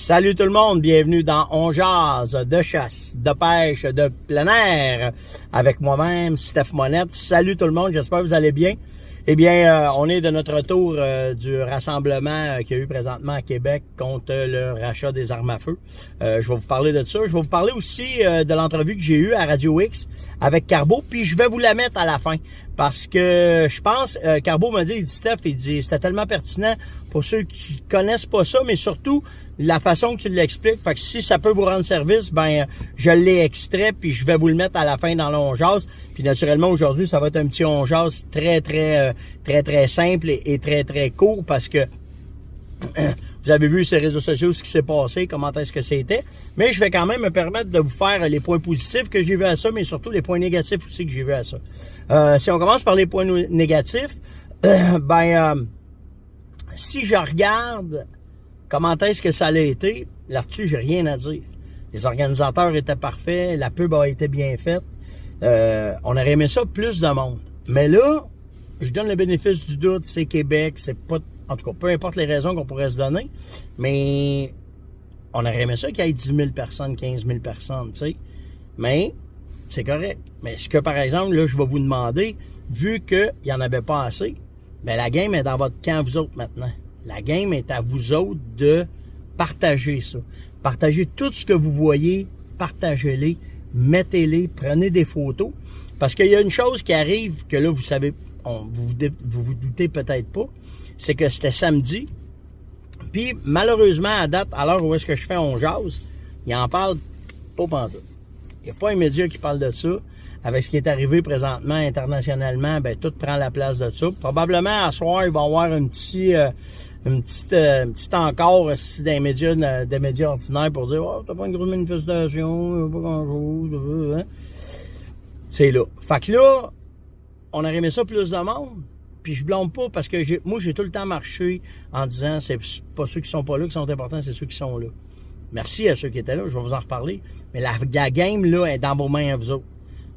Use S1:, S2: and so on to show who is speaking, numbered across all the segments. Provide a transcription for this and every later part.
S1: Salut tout le monde, bienvenue dans On Jase de chasse, de pêche, de plein air avec moi-même, Steph Monette. Salut tout le monde, j'espère que vous allez bien. Eh bien, on est de notre retour du rassemblement qu'il y a eu présentement à Québec contre le rachat des armes à feu. Je vais vous parler de ça. Je vais vous parler aussi de l'entrevue que j'ai eue à Radio X avec Carbo, puis je vais vous la mettre à la fin. Parce que je pense, Carbo m'a dit, il dit Steph, il dit c'était tellement pertinent pour ceux qui connaissent pas ça, mais surtout la façon que tu l'expliques. Fait que si ça peut vous rendre service, ben je l'ai extrait puis je vais vous le mettre à la fin dans le On Jase. Puis naturellement aujourd'hui, ça va être un petit On Jase très simple et très court parce que vous avez vu sur les réseaux sociaux ce qui s'est passé, comment est-ce que c'était. Mais je vais quand même me permettre de vous faire les points positifs que j'ai vu à ça, mais surtout les points négatifs aussi que j'ai vu à ça. Si on commence par les points négatifs, si je regarde comment est-ce que ça a été, là-dessus, j'ai rien à dire. Les organisateurs étaient parfaits, la pub a été bien faite. On aurait aimé ça plus de monde. Mais là, je donne le bénéfice du doute, c'est Québec, c'est pas... En tout cas, peu importe les raisons qu'on pourrait se donner, mais on aurait aimé ça qu'il y ait 10 000 personnes, 15 000 personnes, tu sais. Mais c'est correct. Mais ce que, par exemple, là, je vais vous demander, vu qu'il n'y en avait pas assez, bien, la game est dans votre camp, vous autres, maintenant. La game est à vous autres de partager ça. Partagez tout ce que vous voyez, partagez-les, mettez-les, prenez des photos. Parce qu'il y a une chose qui arrive que là, vous savez, vous doutez peut-être pas, c'est que c'était samedi. Puis, malheureusement, à date, à l'heure où est-ce que je fais On Jase, il en parle pas pantoute. Il n'y a pas un média qui parle de ça. Avec ce qui est arrivé présentement internationalement, ben tout prend la place de ça. Probablement, à soir, il va y avoir une petite encore des médias ordinaires pour dire « Oh, t'as pas une grosse manifestation, pas grand-chose. Hein? » C'est là. Fait que là, on aurait aimé ça plus de monde. Puis je blâme pas parce que moi, j'ai tout le temps marché en disant c'est pas ceux qui sont pas là qui sont importants, c'est ceux qui sont là. Merci à ceux qui étaient là, je vais vous en reparler. Mais la game, là, est dans vos mains à vous autres.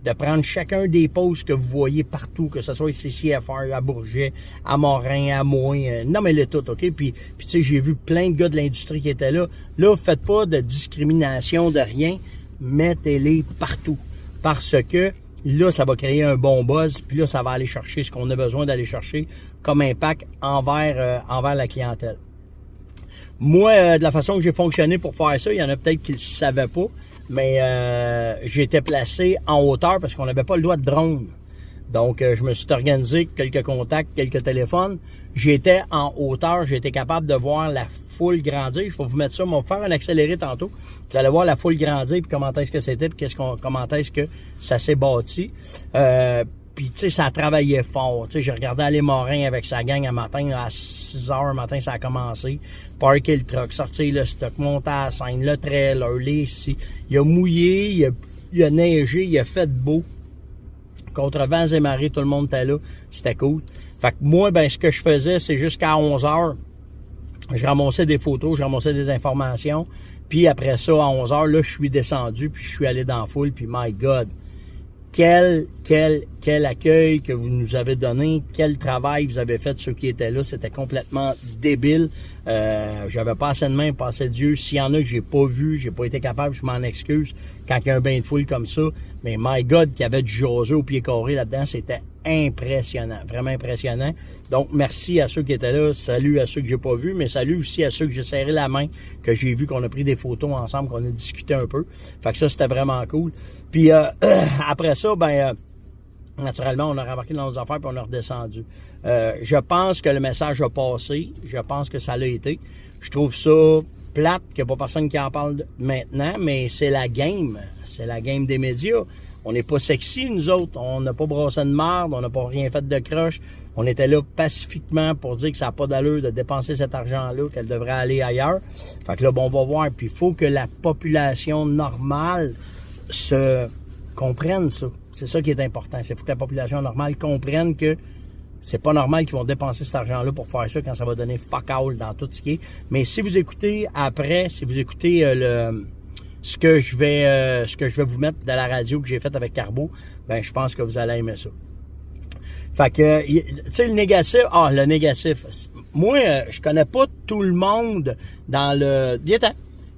S1: De prendre chacun des posts que vous voyez partout, que ce soit ici à CFR, à Bourget, à Morin, à Mouin, nommez-les toutes, OK? Puis tu sais, j'ai vu plein de gars de l'industrie qui étaient là. Là, faites pas de discrimination, de rien. Mettez-les partout. Parce que là, ça va créer un bon buzz, puis là, ça va aller chercher ce qu'on a besoin d'aller chercher comme impact envers la clientèle. Moi, de la façon que j'ai fonctionné pour faire ça, il y en a peut-être qui ne le savaient pas, mais j'étais placé en hauteur parce qu'on n'avait pas le droit de drone. Donc, je me suis organisé quelques contacts, quelques téléphones. J'étais en hauteur, j'ai été capable de voir la foule grandir. Je vais vous mettre ça, on va faire un accéléré tantôt. Vous allez voir la foule grandir, puis comment est-ce que c'était, puis comment est-ce que ça s'est bâti. Puis, tu sais, ça travaillait fort. Tu sais, j'ai regardé aller Morin avec sa gang un matin, à 6 heures matin, ça a commencé. Parker le truck, sortir le stock, monter à la scène, le trailer, les ici. Il a mouillé, il a neigé, il a fait beau. Contre vents et marées, tout le monde était là. C'était cool. Fait que moi, ben, ce que je faisais, c'est jusqu'à 11 heures. Je ramassais des photos, je ramassais des informations. Puis après ça, à 11 heures, là, je suis descendu, puis je suis allé dans la foule, puis my God. Quel accueil que vous nous avez donné, quel travail vous avez fait ceux qui étaient là, c'était complètement débile. J'avais pas assez de main, pas assez d'yeux. S'il y en a que j'ai pas vu, j'ai pas été capable, je m'en excuse quand il y a un bain de foule comme ça. Mais my God, qu'il y avait du jaseux au pied carré là-dedans, c'était impressionnant, vraiment impressionnant. Donc, merci à ceux qui étaient là, salut à ceux que j'ai pas vus, mais salut aussi à ceux que j'ai serré la main, que j'ai vu, qu'on a pris des photos ensemble, qu'on a discuté un peu. Fait que ça, c'était vraiment cool. Puis après ça, naturellement, on a rembarqué dans nos affaires puis on a redescendu. Je pense que le message a passé. Je pense que ça l'a été. Je trouve ça plate qu'il n'y a pas personne qui en parle maintenant, mais c'est la game. C'est la game des médias. On n'est pas sexy, nous autres. On n'a pas brassé de marde, on n'a pas rien fait de croche. On était là pacifiquement pour dire que ça n'a pas d'allure de dépenser cet argent-là, qu'elle devrait aller ailleurs. Fait que là, on va voir. Puis il faut que la population normale se comprenne ça. C'est ça qui est important. C'est faut que la population normale comprenne que c'est pas normal qu'ils vont dépenser cet argent-là pour faire ça quand ça va donner fuck all dans tout ce qui est. Mais si vous écoutez après, si vous écoutez ce que je vais vous mettre de la radio que j'ai faite avec Carbo, ben je pense que vous allez aimer ça. Fait que, tu sais, le négatif. Moi, je connais pas tout le monde dans le...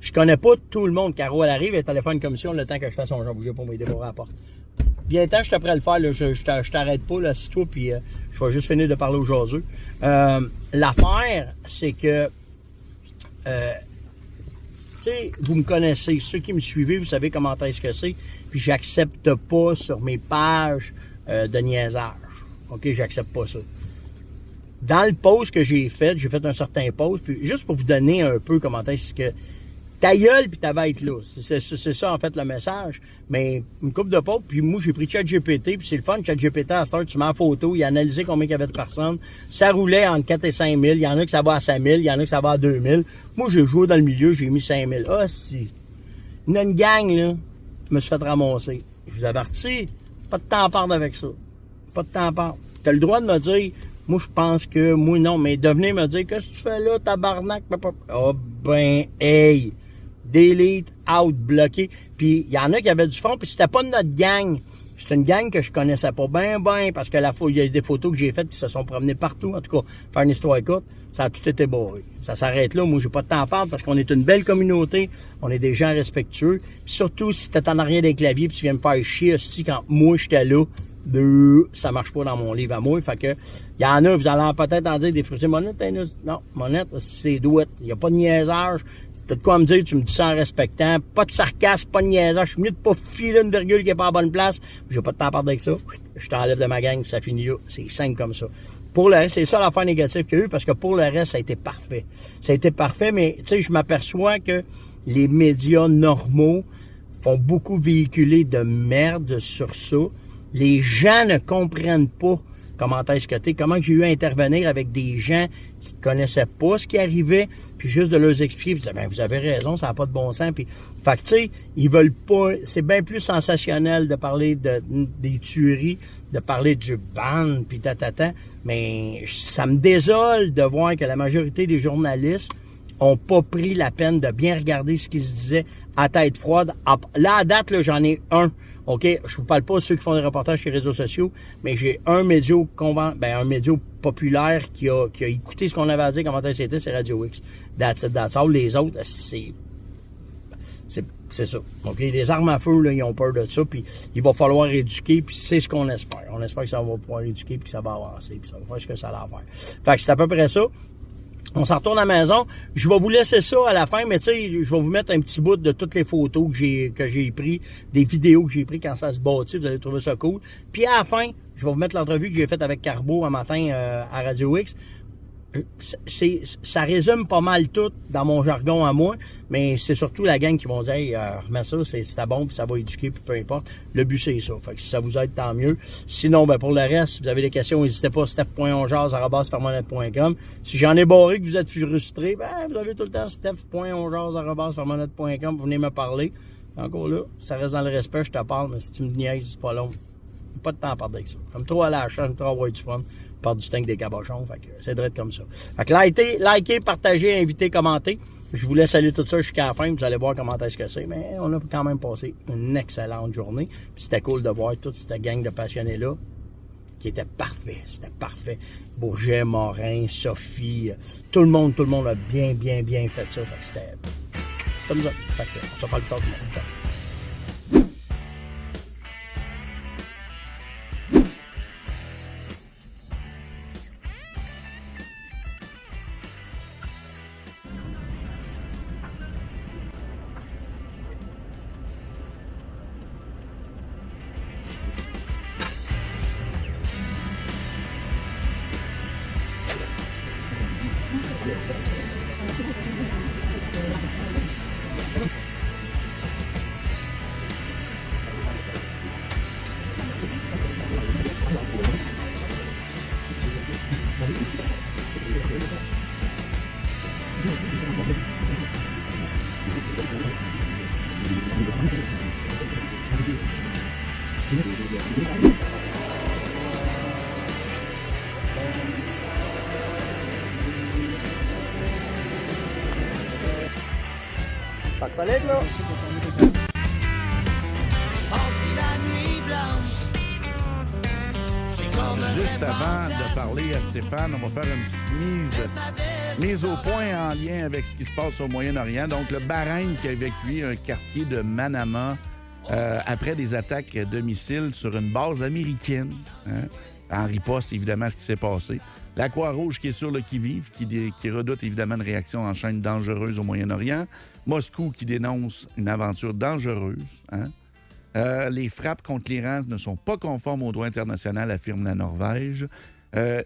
S1: Je connais pas tout le monde. Caro, elle arrive, elle téléphone une commission le temps que je fasse son genre. Bougez pour m'aider pour la porte. Bientôt, je suis prêt à le faire. Là. Je t'arrête pas, là, assis-toi, puis je vais juste finir de parler aujourd'hui. L'affaire, c'est que, tu sais, vous me connaissez. Ceux qui me suivez, vous savez comment est-ce que c'est. Puis j'accepte pas sur mes pages de niaisage. OK, j'accepte pas ça. Dans le post que j'ai fait un certain post, puis juste pour vous donner un peu comment est-ce que ta gueule puis ta va être là. C'est ça, en fait, le message. Mais une couple de posts, puis moi, j'ai pris ChatGPT, puis c'est le fun, ChatGPT, à cette heure, tu mets en photo, il a analysé combien il y avait de personnes. Ça roulait entre 4 et 5 000. Il y en a que ça va à 5 000, il y en a que ça va à 2 000. Moi, j'ai joué dans le milieu, j'ai mis 5 000. Ah, si. Il y a une gang, là, je me suis fait ramasser. Je vous avertis, pas de temps à perdre avec ça. Pas de temps à perdre. T'as le droit de me dire, moi, je pense que, moi, non, mais de venir me dire, qu'est-ce que tu fais là, tabarnak? Oh, ben, hey! Delete, out, bloqué. Puis, il y en a qui avaient du fond, puis c'était pas de notre gang. C'était une gang que je connaissais pas bien, parce que il y a des photos que j'ai faites qui se sont promenées partout. En tout cas, faire une histoire courte, ça a tout été barré. Ça s'arrête là. Moi, j'ai pas de temps à perdre parce qu'on est une belle communauté. On est des gens respectueux. Puis surtout, si t'es en arrière des claviers puis tu viens me faire chier aussi quand moi, j'étais là, ça marche pas dans mon livre à moi. Fait que, il y en a, vous allez peut-être en dire des frustrés. Monette, non, Monette, c'est douette. Il y a pas de niaisage. T'as de quoi me dire, tu me dis ça en respectant. Pas de sarcasme, pas de niaisage. Je suis mieux de pas filer une virgule qui est pas à bonne place. J'ai pas de temps à perdre avec ça. Je t'enlève de ma gang, ça finit là. C'est simple comme ça. Pour le reste, c'est ça l'affaire négative qu'il y a eu, parce que pour le reste, ça a été parfait. Ça a été parfait, mais, tu sais, je m'aperçois que les médias normaux font beaucoup véhiculer de merde sur ça. Les gens ne comprennent pas comment est-ce que t'es, comment j'ai eu à intervenir avec des gens qui connaissaient pas ce qui arrivait, puis juste de leur expliquer, puis ben, vous avez raison, ça n'a pas de bon sens, puis fait que tu sais, ils veulent pas, c'est bien plus sensationnel de parler des tueries, de parler du ban, puis mais ça me désole de voir que la majorité des journalistes ont pas pris la peine de bien regarder ce qui se disait à tête froide. Là, à date, là, j'en ai un. OK, je vous parle pas de ceux qui font des reportages sur les réseaux sociaux, mais j'ai un média un média populaire qui a écouté ce qu'on avait à dire, comment c'était, c'est Radio X. That's all. Les autres, c'est ça. OK, les armes à feu, là, ils ont peur de ça, puis il va falloir éduquer, puis c'est ce qu'on espère. On espère que ça va pouvoir éduquer, puis que ça va avancer, puis ça va faire ce que ça a à faire. Fait que c'est à peu près ça. On s'en retourne à la maison. Je vais vous laisser ça à la fin, mais tu sais, je vais vous mettre un petit bout de toutes les photos que j'ai pris, des vidéos que j'ai pris quand ça se bâtit. Vous allez trouver ça cool. Puis à la fin, je vais vous mettre l'entrevue que j'ai faite avec Carbo un matin à Radio X. Ça résume pas mal tout dans mon jargon à moi, mais c'est surtout la gang qui vont dire hey, remets ça, c'était bon, puis ça va éduquer, puis peu importe. Le but, c'est ça. Fait que si ça vous aide, tant mieux. Sinon, ben pour le reste, si vous avez des questions, n'hésitez pas, steph.onjaz@fermonette.com. Si j'en ai barré que vous êtes frustré, ben vous avez tout le temps steph.onjaz@fermonette.com, vous venez me parler. Encore là, ça reste dans le respect, je te parle, mais si tu me niaises, c'est pas long. Pas de temps à perdre avec ça. Comme trop à la chaîne, trop à avoir du fun. Part du tank des cabochons, fait que c'est drôle comme ça. Fait que likez, partagez, invitez, commentez. Je vous laisse saluer tout ça jusqu'à la fin, vous allez voir comment est-ce que c'est. Mais on a quand même passé une excellente journée. Puis c'était cool de voir toute cette gang de passionnés-là qui était parfait. C'était parfait. Bourget, Morin, Sophie, tout le monde a bien fait ça. Fait que c'était comme ça. Fait que on se parle plus tard tout le monde. Ciao. Pas de palette là.
S2: Passer la nuit blanche, c'est comme Juste avant de parler à Stéphane, on va faire une petite mise au point en lien avec ce qui se passe au Moyen-Orient. Donc, le Bahreïn qui a évacué un quartier de Manama après des attaques de missiles sur une base américaine. Hein? En riposte, évidemment, ce qui s'est passé. La Croix-Rouge qui est sur le qui-vive, qui redoute évidemment une réaction en chaîne dangereuse au Moyen-Orient. Moscou qui dénonce une aventure dangereuse. Hein? Les frappes contre l'Iran ne sont pas conformes au droit international, affirme la Norvège.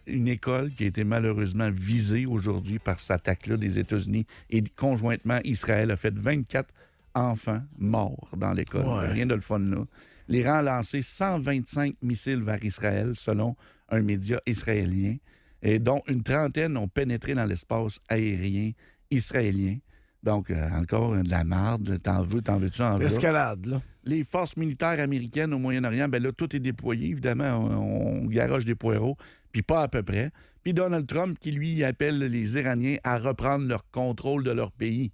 S2: Une école qui a été malheureusement visée aujourd'hui par cette attaque-là des États-Unis et conjointement, Israël a fait 24 enfants morts dans l'école. Ouais. Rien de le fun là. L'Iran a lancé 125 missiles vers Israël, selon un média israélien, et dont une trentaine ont pénétré dans l'espace aérien israélien. Donc, encore de la marde. T'en veux-tu en veux?
S3: L'escalade, là.
S2: Les forces militaires américaines au Moyen-Orient, ben là, tout est déployé, évidemment. On garoche des poireaux, puis pas à peu près. Puis Donald Trump, qui, lui, appelle les Iraniens à reprendre leur contrôle de leur pays.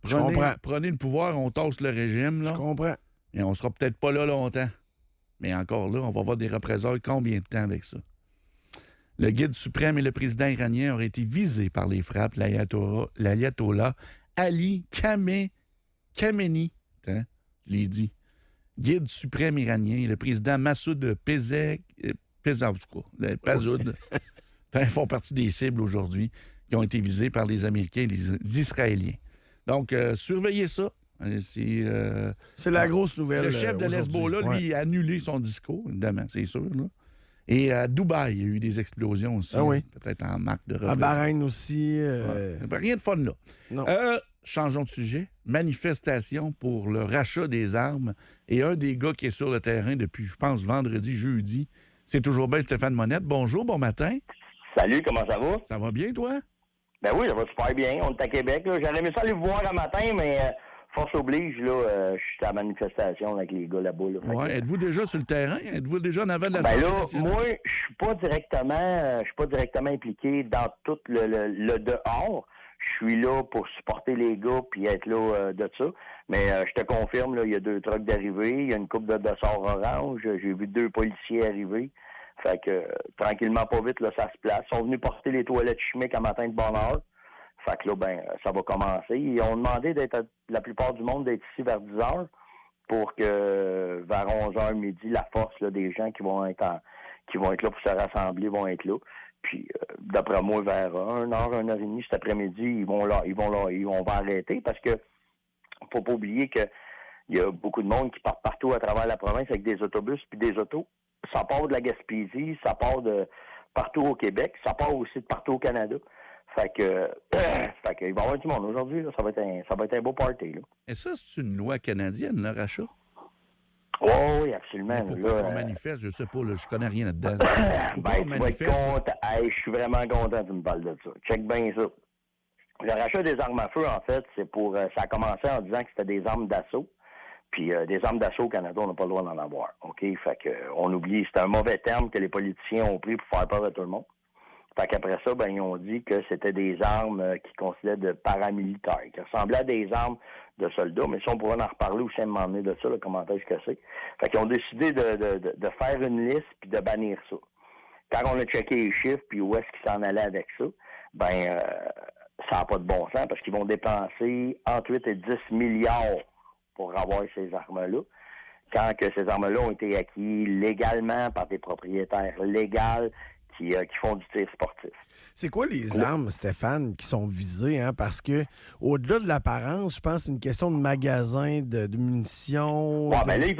S2: Prenez le pouvoir, on tasse le régime, là.
S3: Je comprends.
S2: Et on sera peut-être pas là longtemps. Mais encore là, on va avoir des représailles combien de temps avec ça? Le guide suprême et le président iranien auraient été visés par les frappes. L'ayatollah Ali Khamenei, hein, je l'ai dit, guide suprême iranien, et le président Massoud Pezeshkian font partie des cibles aujourd'hui qui ont été visées par les Américains et les Israéliens. Donc, surveillez ça.
S3: C'est la grosse nouvelle.
S2: Le chef de l'Hezbollah, lui, a annulé son discours, évidemment, c'est sûr. Là. Et à Dubaï, il y a eu des explosions aussi.
S3: Ah oui.
S2: Peut-être en marque de représailles.
S3: À Bahreïn aussi.
S2: Rien de fun là.
S3: Non.
S2: Changeons de sujet. Manifestation pour le rachat des armes. Et un des gars qui est sur le terrain depuis, je pense, vendredi, jeudi, c'est toujours bien Stéphane Monette. Bonjour, bon matin.
S4: Salut, comment ça va?
S2: Ça va bien, toi?
S4: Ben oui, ça va super bien. On est à Québec. J'aurais aimé ça aller vous voir un matin, mais force oblige, là, je suis à la manifestation avec les gars là-bas. Là.
S2: Ouais, êtes-vous déjà sur le terrain? Êtes-vous déjà en avant de la
S4: ben là,
S2: nationale?
S4: moi, je suis pas directement impliqué dans tout le dehors. Je suis là pour supporter les gars puis être là de ça. Mais je te confirme, là, il y a 2 trucks d'arrivée, il y a une couple de sorts orange, j'ai vu 2 policiers arriver. Fait que tranquillement, pas vite, là, ça se place. Ils sont venus porter les toilettes chimiques à matin de bonne heure. Fait que là, ben, ça va commencer. Ils ont demandé d'être la plupart du monde d'être ici vers 10 heures pour que vers 11 h midi, la force là, des gens qui vont être là pour se rassembler vont être là. Puis d'après moi, vers 1h, 1h30 cet après-midi, ils vont arrêter parce que faut pas oublier que il y a beaucoup de monde qui part partout à travers la province avec des autobus puis des autos. Ça part de la Gaspésie, ça part de partout au Québec, ça part aussi de partout au Canada. Fait que il va y avoir du monde aujourd'hui, là. Ça va être un beau party, là.
S2: Et ça, c'est une loi canadienne, le rachat?
S4: Oh, oui, absolument.
S2: Mais pourquoi qu'on manifeste? Je sais pas, là, je connais rien là-dedans.
S4: Tu vas être content. Hey, je suis vraiment content que tu me parles de ça. Check bien ça. Le rachat des armes à feu, en fait, c'est pour... ça a commencé en disant que c'était des armes d'assaut. Puis des armes d'assaut au Canada, on n'a pas le droit d'en avoir. OK? Fait que on oublie, c'est un mauvais terme que les politiciens ont pris pour faire peur à tout le monde. Fait qu'après ça, ben ils ont dit que c'était des armes qu'ils considéraient de paramilitaires, qui ressemblaient à des armes de soldats, mais ça, on pourra en reparler aussi à un moment donné de ça, là, comment est-ce que c'est. Fait qu'ils ont décidé de faire une liste puis de bannir ça. Quand on a checké les chiffres puis où est-ce qu'ils s'en allaient avec ça, ben ça n'a pas de bon sens parce qu'ils vont dépenser entre 8 et 10 milliards pour avoir ces armes-là, quand que ces armes-là ont été acquises légalement par des propriétaires légaux qui font du tir sportif.
S3: C'est quoi les armes, Stéphane, qui sont visées? Hein? Parce que au-delà de l'apparence, je pense que c'est une question de magasin, de munitions.
S4: Ouais, ben là, ils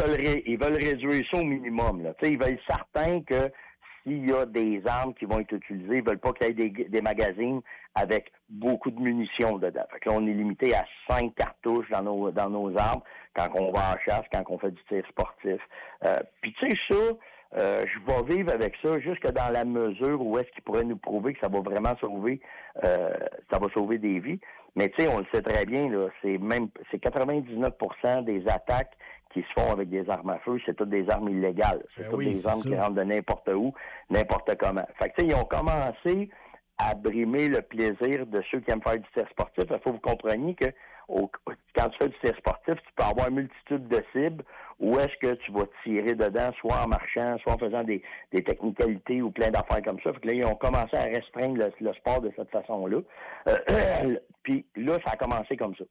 S4: veulent réduire ça au minimum. Là. Ils veulent être certains que s'il y a des armes qui vont être utilisées, ils veulent pas qu'il y ait des magazines avec beaucoup de munitions dedans. Fait que là, on est limité à 5 cartouches dans nos armes quand on va en chasse, quand on fait du tir sportif. Puis tu sais ça, je vais vivre avec ça jusque dans la mesure où est-ce qu'ils pourraient nous prouver que ça va vraiment sauver des vies. Mais tu sais, on le sait très bien, là, c'est 99% des attaques qui se font avec des armes à feu, c'est toutes des armes illégales. C'est toutes des armes qui rentrent de n'importe où, n'importe comment. Fait que tu sais, ils ont commencé à brimer le plaisir de ceux qui aiment faire du tir sportif. Il faut que vous compreniez que quand tu fais du tir sportif, tu peux avoir une multitude de cibles où est-ce que tu vas tirer dedans, soit en marchant, soit en faisant des technicalités ou plein d'affaires comme ça. Fait que là, ils ont commencé à restreindre le sport de cette façon-là. Puis là, ça a commencé comme ça.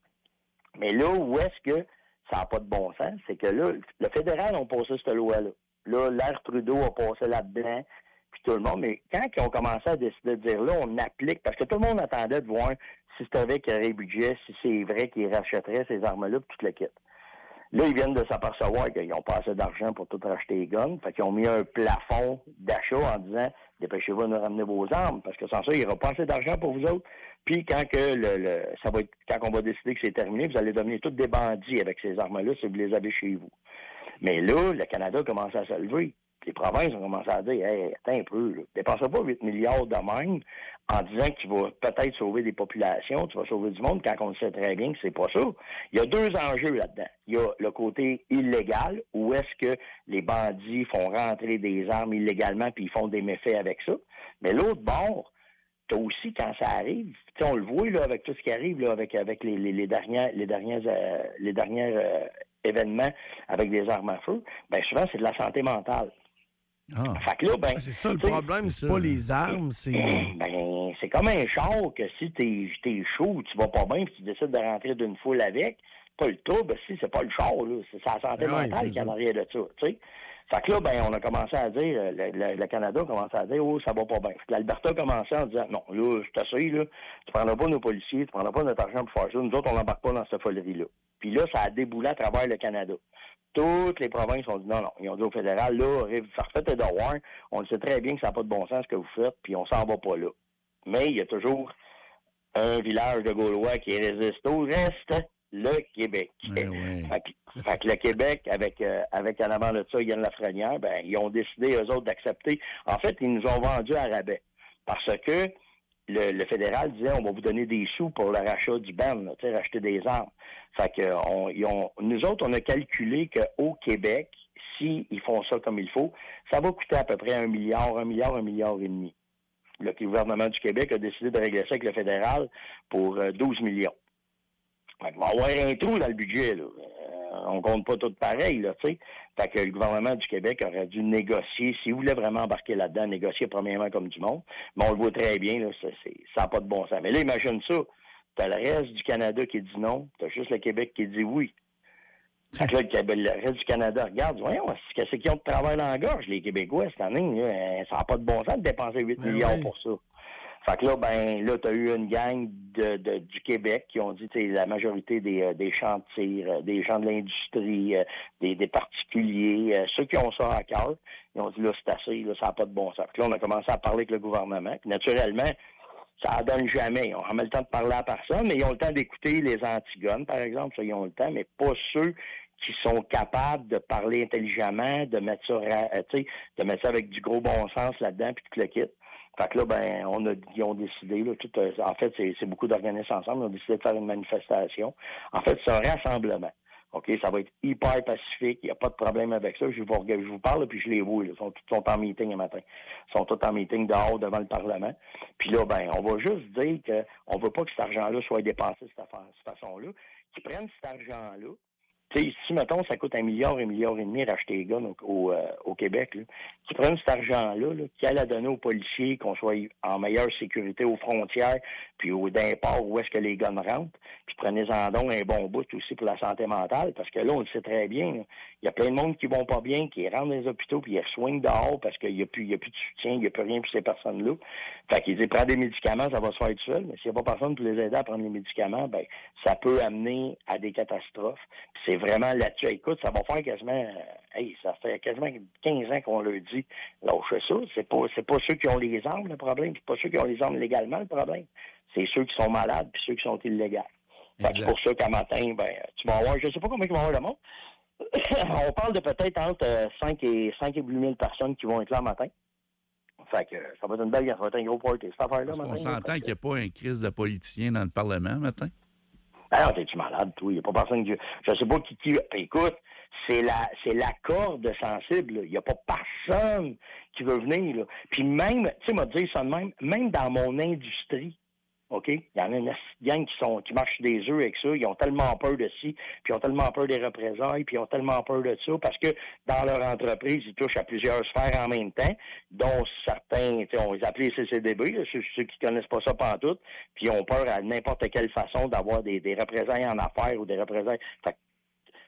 S4: Mais là, où est-ce que ça n'a pas de bon sens, c'est que là, le fédéral a passé cette loi-là. Là, l'ère Trudeau a passé là-dedans, puis tout le monde. Mais quand ils ont commencé à décider de dire là, on applique, parce que tout le monde attendait de voir si c'était vrai qu'il y aurait budget, si c'est vrai qu'ils rachèteraient ces armes-là, puis tout le kit. Là, ils viennent de s'apercevoir qu'ils n'ont pas assez d'argent pour tout racheter les guns. Fait qu'ils ont mis un plafond d'achat en disant dépêchez-vous de nous ramener vos armes, parce que sans ça, il n'y aura pas assez d'argent pour vous autres. Puis quand que ça va être, quand on va décider que c'est terminé, vous allez devenir tous des bandits avec ces armes-là si vous les avez chez vous. Mais là, le Canada commence à se lever. Les provinces ont commencé à dire hey, attends un peu, là. Dépensez pas 8 milliards de même en disant que tu vas peut-être sauver des populations, tu vas sauver du monde, quand on le sait très bien que c'est pas ça. Il y a deux enjeux là-dedans. Il y a le côté illégal, où est-ce que les bandits font rentrer des armes illégalement puis ils font des méfaits avec ça. Mais l'autre bord, t'as aussi, quand ça arrive, on le voit là, avec tout ce qui arrive là, avec les derniers événements avec des armes à feu, bien souvent, c'est de la santé mentale.
S2: Ah.
S4: Fait que là, ben,
S3: c'est ça le problème, c'est pas les armes, c'est...
S4: Ben, c'est comme un char que si t'es chaud, tu vas pas bien, puis tu décides de rentrer d'une foule avec, pas le tout, ben si, c'est pas le char, là, c'est sa santé mentale qui en arrière de ça, tu sais. Fait que là, ben, on a commencé à dire, le Canada a commencé à dire, oh, ça va pas bien. Fait que l'Alberta a commencé en disant, non, là, je t'assure, là, tu prendras pas nos policiers, tu prendras pas notre argent pour faire ça, nous autres, on n'embarque pas dans cette folerie-là. Puis là, ça a déboulé à travers le Canada. Toutes les provinces ont dit non. Ils ont dit au fédéral, là, faites tes devoirs. On le sait très bien que ça n'a pas de bon sens ce que vous faites, puis on s'en va pas là. Mais il y a toujours un village de Gaulois qui résiste au reste, le Québec.
S2: Oui.
S4: Fait que le Québec, avec en avant de ça, Yann Lafrenière, ben, ils ont décidé, eux autres, d'accepter. En fait, ils nous ont vendu à rabais. Parce que le fédéral disait on va vous donner des sous pour le rachat du ban, racheter des armes. Fait que nous autres, on a calculé qu'au Québec, s'ils font ça comme il faut, ça va coûter à peu près 1 milliard et demi. Le gouvernement du Québec a décidé de régler ça avec le fédéral pour 12 millions. Fait qu'il va y avoir un trou dans le budget, là. On compte pas tout pareil, là, tu sais. Fait que le gouvernement du Québec aurait dû négocier, s'il voulait vraiment embarquer là-dedans, négocier premièrement comme du monde. Mais on le voit très bien, là, ça n'a pas de bon sens. Mais là, imagine ça. T'as le reste du Canada qui dit non, t'as juste le Québec qui dit oui. Fait que là, le reste du Canada regarde, voyons, qu'est-ce qu'ils ont de travail dans la gorge, les Québécois, cette année, là, ça n'a pas de bon sens de dépenser 8 milliards pour ça. Fait que là, t'as eu une gang du Québec qui ont dit, tu sais, la majorité des champs de tir, des gens de l'industrie, des particuliers, ceux qui ont ça à cœur, ils ont dit, là, c'est assez, là, ça n'a pas de bon sens. Fait que là, on a commencé à parler avec le gouvernement. Puis, naturellement, ça en donne jamais. Ils n'ont jamais le temps de parler à personne, mais ils ont le temps d'écouter les antigones, par exemple. Ça, ils ont le temps, mais pas ceux qui sont capables de parler intelligemment, de mettre ça, de mettre ça avec du gros bon sens là-dedans, puis tout le kit. Fait que là, ils ont décidé, là, en fait, c'est beaucoup d'organismes ensemble, ils ont décidé de faire une manifestation. En fait, c'est un rassemblement. OK, ça va être hyper pacifique, il n'y a pas de problème avec ça. Je vous parle, puis je les vois, là. Ils sont en meeting le matin. Ils sont tous en meeting dehors devant le Parlement. Puis là, on va juste dire qu'on ne veut pas que cet argent-là soit dépensé de cette façon-là. Qu'ils prennent cet argent-là. Tu sais, si, mettons, ça coûte 1 milliard et demi racheter les guns au Québec, là, qu'ils prennent cet argent-là, qu'ils aillent la donner aux policiers, qu'on soit en meilleure sécurité aux frontières, puis d'un port où est-ce que les guns rentrent, puis prenez-en donc un bon bout aussi pour la santé mentale, parce que là, on le sait très bien, là, il y a plein de monde qui vont pas bien, qui rentrent dans les hôpitaux, puis ils reçoignent dehors parce qu'il n'y a plus de soutien, il n'y a plus rien pour ces personnes-là. Fait qu'ils disent, prends des médicaments, ça va se faire tout seul, mais s'il n'y a pas personne pour les aider à prendre les médicaments, ça peut amener à des catastrophes. Puis c'est vraiment là-dessus. Écoute, ça va faire quasiment, ça fait quasiment 15 ans qu'on leur dit, lâchez ça, c'est pas ceux qui ont les armes le problème, c'est pas ceux qui ont les armes légalement le problème. C'est ceux qui sont malades puis ceux qui sont illégaux. C'est pour ça qu'à matin, tu vas avoir, je sais pas combien il va y avoir de monde. On parle de peut-être entre 5 et 8 000 personnes qui vont être là le matin. Fait que ça va être une belle, ça va être un gros party, cette affaire-là.
S2: On s'entend qu'il n'y a pas un crise de politicien dans le Parlement matin?
S4: Alors, t'es-tu malade, toi? Il n'y a pas personne qui... Je sais pas qui... Écoute, c'est la corde sensible, là. Il n'y a pas personne qui veut venir, là. Puis même, tu sais, m'a dit ça de même dans mon industrie, OK? Il y en a une gang qui marchent des œufs avec ça. Ils ont tellement peur de ci, puis ils ont tellement peur des représailles, puis ils ont tellement peur de ça, parce que dans leur entreprise, ils touchent à plusieurs sphères en même temps, dont certains, on les appelle les CCDB, là, ceux qui connaissent pas ça pantoute, puis ils ont peur à n'importe quelle façon d'avoir des représailles en affaires ou des représailles.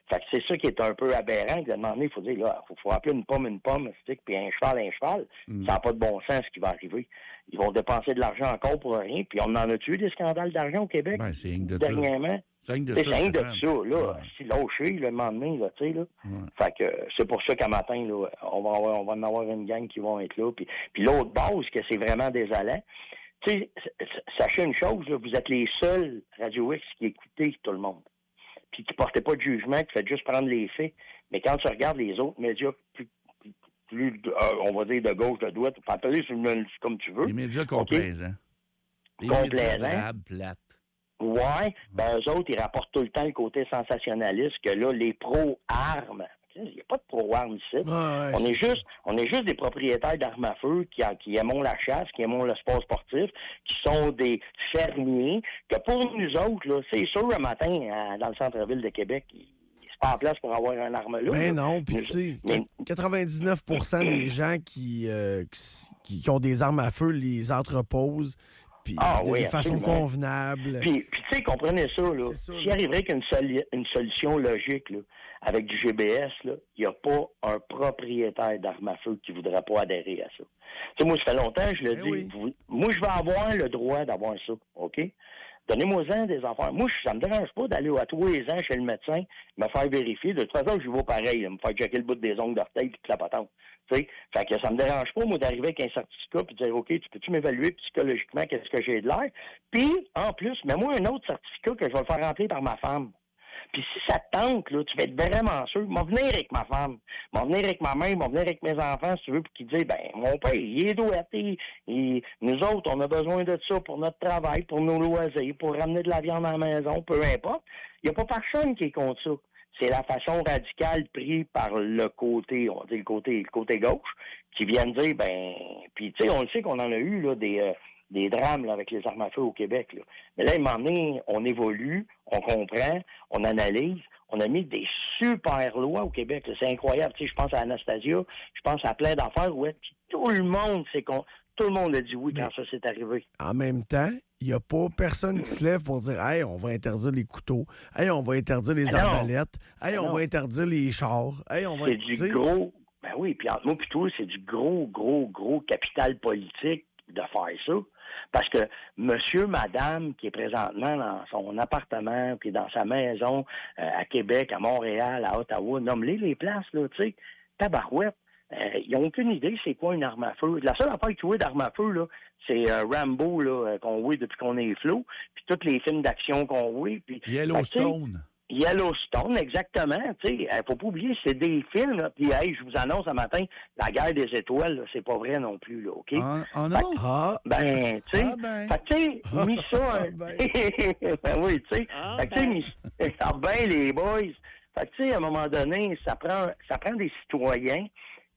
S4: Fait que c'est ça qui est un peu aberrant, que de demander, il faut dire, là, faut appeler une pomme, puis un cheval. Ça n'a pas de bon sens ce qui va arriver. Ils vont dépenser de l'argent encore pour rien, puis on en a tué des scandales d'argent au Québec,
S2: Ben, c'est rien que de
S4: dernièrement.
S2: C'est rien que de
S4: C'est
S2: ça.
S4: rien de
S2: Stéphane.
S4: ça, là.
S2: Ouais.
S4: Si lâché, le moment donné, là, tu sais, là.
S2: Ouais.
S4: Fait que c'est pour ça qu'à matin, là, on va en avoir une gang qui vont être là. Puis l'autre base, que c'est vraiment désolant. Tu sais, sachez une chose, là, vous êtes les seuls Radio X qui écoutez tout le monde. Puis qui portait pas de jugement, qui fait juste prendre les faits. Mais quand tu regardes les autres médias plus on va dire de gauche, de droite, tu peux appeler comme tu veux.
S2: Les médias complaisants. Les
S4: Complaisants.
S2: médias drabes, plates.
S4: Ouais, ben eux autres, ils rapportent tout le temps le côté sensationnaliste que là, les pro-armes, il n'y a pas de pro-armes ici.
S3: Ouais,
S4: on est juste des propriétaires d'armes à feu qui aimons la chasse, qui aimons le sport sportif, qui sont des fermiers, que pour nous autres, là, c'est sûr, un matin, dans le centre-ville de Québec, il se pas en place pour avoir un arme là.
S3: Ben non, puis tu sais, 99% des gens qui ont des armes à feu les entreposent, puis de façon
S4: absolument.
S3: convenable.
S4: Puis tu sais, comprenez ça, là.
S3: C'est ça,
S4: S'il arriverait qu'une solution logique, là, avec du GBS, il n'y a pas un propriétaire d'armes à feu qui ne voudrait pas adhérer à ça. Tu sais, moi, ça fait longtemps, je le dis.
S3: Oui.
S4: Moi, je vais avoir le droit d'avoir ça, OK? Donnez-moi-en des affaires. Moi, ça me dérange pas d'aller à tous les ans chez le médecin, me faire vérifier. De toute façon, je vais pareil, là, me faire checker le bout des ongles d'orteil et toute la patente. Tu sais, fait que ça me dérange pas, moi, d'arriver avec un certificat puis de dire, OK, tu peux-tu m'évaluer psychologiquement qu'est-ce que j'ai de l'air? Puis, en plus, mets-moi un autre certificat que je vais le faire remplir par ma femme. Puis si ça te tente, là, tu vas être vraiment sûr. M'en venir avec ma femme, m'en venir avec ma mère, m'en venir avec mes enfants, si tu veux, pour qu'ils disent, ben, mon père, il est douette. Nous autres, on a besoin de ça pour notre travail, pour nos loisirs, pour ramener de la viande à la maison, peu importe. Il n'y a pas personne qui est contre ça. C'est la façon radicale prise par le côté, on va dire le côté gauche, qui viennent dire, ben, puis tu sais, on le sait qu'on en a eu, là, des drames là, avec les armes à feu au Québec. Là. Mais là, à un moment donné, on évolue, on comprend, on analyse. On a mis des super lois au Québec. Là. C'est incroyable. Tu sais, je pense à Anastasia, je pense à plein d'affaires où tout le monde tout le monde a dit oui quand ça s'est arrivé.
S3: En même temps, il n'y a pas personne qui se lève pour dire « Hey, on va interdire les couteaux. Hey, on va interdire les arbalètes. Hey, on va interdire les chars. Hey, on va... »
S4: C'est du gros... Ben oui, puis entre moi et toi, c'est du gros capital politique de faire ça. Parce que monsieur, madame, qui est présentement dans son appartement, puis dans sa maison à Québec, à Montréal, à Ottawa, nomme-les les places, là, tu sais, tabarouette. Ils n'ont aucune idée c'est quoi une arme à feu. La seule affaire qu'ils voient d'arme à feu, là, c'est Rambo, là, qu'on voit depuis qu'on est flou, puis tous les films d'action qu'on voit. Puis,
S2: Yellowstone.
S4: Yellowstone, exactement. Tu sais, faut pas oublier, c'est des films. Là. Puis, hey, je vous annonce ce matin, la guerre des étoiles, là, c'est pas vrai non plus, là, OK?
S2: Ah non?
S4: Ben, tu sais, fait que, tu sais, mis ça... ben oui, tu sais. Fait que, tu sais, ben, les boys. Fait que, tu sais, à un moment donné, ça prend des citoyens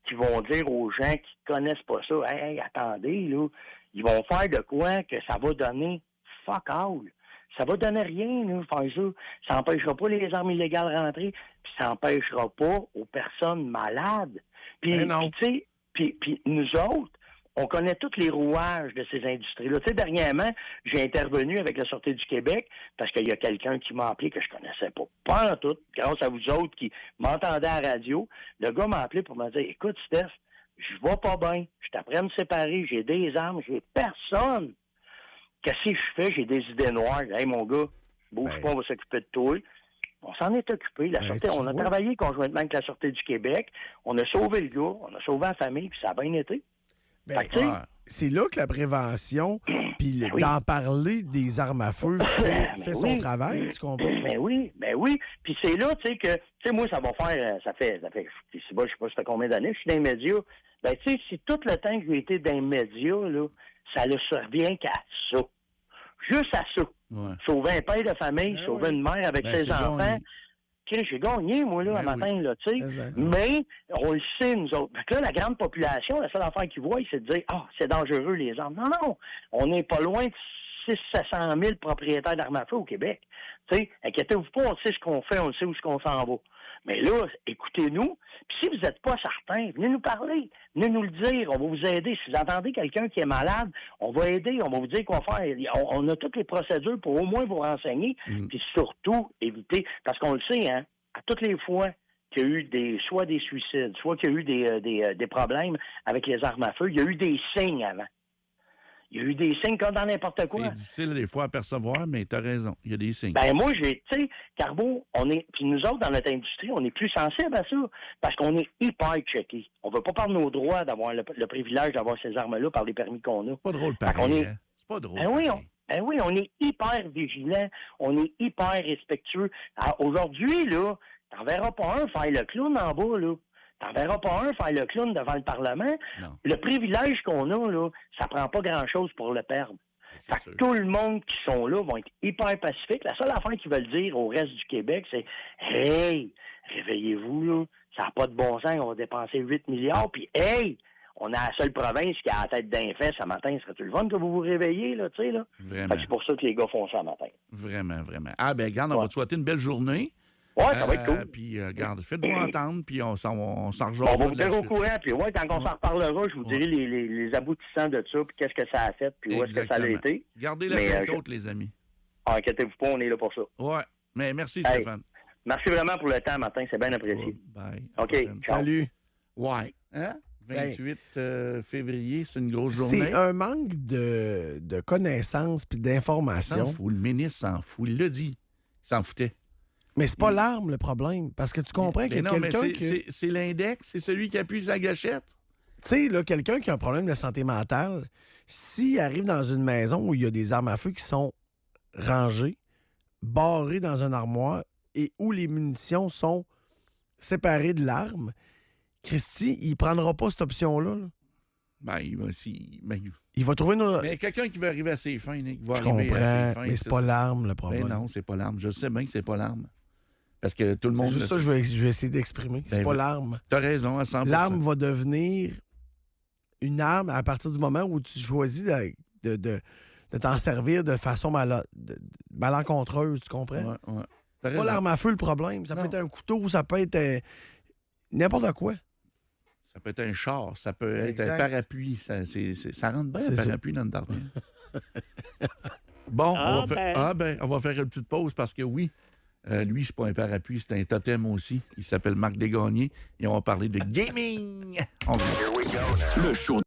S4: qui vont dire aux gens qui connaissent pas ça, « Hey, attendez, là, ils vont faire de quoi que ça va donner fuck all. » Ça va donner rien, là, faire ça. Ça n'empêchera pas les armes illégales rentrer, puis ça n'empêchera pas aux personnes malades. Puis, tu sais, puis nous autres, on connaît tous les rouages de ces industries-là. Tu sais, dernièrement, j'ai intervenu avec la Sûreté du Québec parce qu'il y a quelqu'un qui m'a appelé que je connaissais pas en tout, grâce à vous autres qui m'entendaient à la radio. Le gars m'a appelé pour me dire, écoute, Steph, je vais pas bien, je suis après à me séparer, j'ai des armes, j'ai personne. Qu'est-ce que je fais? J'ai des idées noires. Hey, mon gars, bouge pas, on va s'occuper de toi. On s'en est occupé. On a travaillé conjointement avec la Sûreté du Québec. On a sauvé le gars, on a sauvé la famille, puis ça a bien été.
S3: C'est là que la prévention, puis d'en parler des armes à feu fait son travail, tu comprends?
S4: Ben oui. Puis c'est là, tu sais, que, tu sais, moi, ça va faire, ça fait, je sais pas ça fait combien d'années, je suis dans les médias. Ben, tu sais, si tout le temps que j'ai été dans les médias, là, ça ne revient qu'à ça. Juste à ça.
S2: Ouais.
S4: Sauver un père de famille, sauver une mère avec ses enfants. J'ai gagné, moi, là, un matin, là, tu sais. Mais, on le sait, nous autres. Fait que là, la grande population, la seule affaire qu'ils voient, c'est de dire, c'est dangereux, les armes. Non, on n'est pas loin de 600 000 propriétaires d'armes à feu au Québec. Tu sais, inquiétez-vous pas, on sait ce qu'on fait, on sait où on s'en va. Mais là, écoutez-nous. Puis si vous n'êtes pas certain, venez nous parler. Venez nous le dire. On va vous aider. Si vous entendez quelqu'un qui est malade, on va aider. On va vous dire quoi faire. On a toutes les procédures pour au moins vous renseigner. Puis surtout, éviter. Parce qu'on le sait, hein, à toutes les fois qu'il y a eu soit des suicides, soit qu'il y a eu des problèmes avec les armes à feu, il y a eu des signes avant. Il y a eu des signes comme dans n'importe quoi.
S2: C'est difficile des fois à percevoir, mais tu as raison. Il y a des signes.
S4: Ben moi, tu sais, Carbo, puis nous autres, dans notre industrie, on est plus sensibles à ça parce qu'on est hyper checkés. On ne veut pas perdre nos droits d'avoir le privilège d'avoir ces armes-là par les permis qu'on a.
S2: C'est pas drôle pareil, hein? C'est pas drôle.
S4: Oui, on est hyper vigilants, on est hyper respectueux. Alors, aujourd'hui, là, t'en verras pas un faire le clown en bas, là. T'en verras pas un faire le clown devant le Parlement.
S2: Non.
S4: Le privilège qu'on a, là, ça prend pas grand-chose pour le perdre.
S2: C'est
S4: Fait que tout le monde qui sont là vont être hyper pacifiques. La seule affaire qu'ils veulent dire au reste du Québec, c'est « Hey, réveillez-vous, là. Ça n'a pas de bon sens, on va dépenser 8 milliards. Puis, hey, on a la seule province qui a la tête d'un fesse ce matin. Serait-tu le fun que vous vous réveillez, là, tu sais, là? »
S2: Vraiment.
S4: C'est pour ça que les gars font ça ce matin.
S2: Vraiment, vraiment. Ah, ben, regarde, on va te souhaiter une belle journée.
S4: Ouais, ça va être cool.
S2: Puis, regarde, faites-vous entendre, puis on s'en rejoint.
S4: On va vous dire au courant, puis quand on s'en reparlera, je vous dirai les aboutissants de ça, puis qu'est-ce que ça a fait, puis où est-ce que ça a été.
S2: Gardez la tête haute, les amis.
S4: Inquiétez-vous pas, on est là pour ça.
S2: Ouais, mais merci, Stéphane.
S4: Merci vraiment pour le temps, Martin, c'est bien apprécié.
S2: Bye.
S4: OK, ciao.
S3: Salut.
S2: Ouais. Hein? 28 février, c'est une grosse journée.
S3: C'est un manque de connaissances puis d'informations.
S2: S'en fout. Le ministre s'en fout. Il l'a dit. Il s'en foutait.
S3: Mais c'est pas l'arme le problème. Parce que tu comprends qu'il y a quelqu'un qui...
S2: C'est l'index, c'est celui qui appuie sa gâchette.
S3: Tu sais, là, quelqu'un qui a un problème de santé mentale, s'il arrive dans une maison où il y a des armes à feu qui sont rangées, barrées dans une armoire et où les munitions sont séparées de l'arme, Christy, il prendra pas cette option-là. Là.
S2: Ben, il va aussi...
S3: Il va trouver une...
S2: Mais quelqu'un qui veut arriver à ses fins, Nick, va
S3: Je
S2: arriver
S3: comprends,
S2: à ses fins.
S3: mais c'est pas l'arme, le problème.
S2: Ben non, c'est pas l'arme. Je sais bien que c'est pas l'arme. Parce que tout le monde...
S3: C'est juste ça que je vais essayer d'exprimer. C'est pas l'arme.
S2: T'as raison, à 100%.
S3: L'arme va devenir une arme à partir du moment où tu choisis de t'en servir de façon malencontreuse, tu comprends?
S2: Ouais.
S3: C'est pas l'arme à feu le problème. Ça peut être un couteau, ça peut être n'importe quoi.
S2: Ça peut être un char, ça peut être un parapluie. Ça rentre bien, un parapluie dans le tarpin. Bon, on va faire une petite pause parce que oui, lui, c'est pas un parapluie, c'est un totem aussi. Il s'appelle Marc Desgagnés et on va parler de gaming. Le show